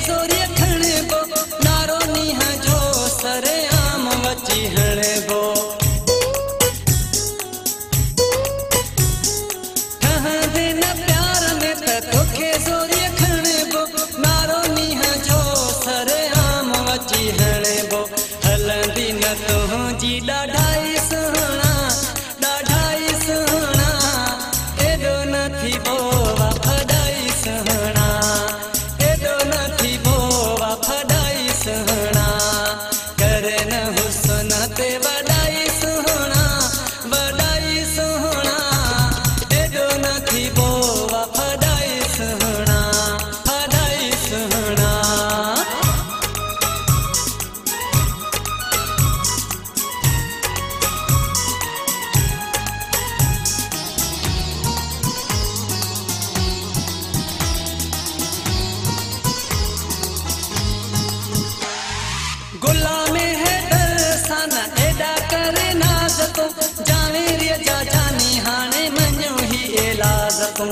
जोरिए खणे बो नारो नीह जो सरे आम वची हणे बो ठहंदे न प्यार में त तोखे जोरिए खणे बो नारो नीह जो सरे आम वची हणे बो हलंदी न तुंहिंजी ॾाढाई सुहिणा ॾाढाई सुहिणा एॾो न थी बो वफ़ादाई सुहिणा एॾो न थी बो वफ़ादाई सुहिणा करे न हुस्न ते वॾाई सुहिणा वॾाई सुहिणा एॾो न थी बो वफ़ादाई सुहिणा वफ़ादाई सुहिणा गुलामे है दरसान एडा करे नाज तो जाने रिया जा जानी हाने मन्यो ही इलाज तो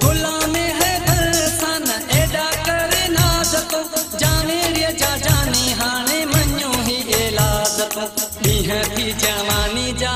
गुलामे है दरसान एडा करे नाज तो जाने रिया जा जानी हाने मन्यो ही इलाज तो नीह थी जवानी जा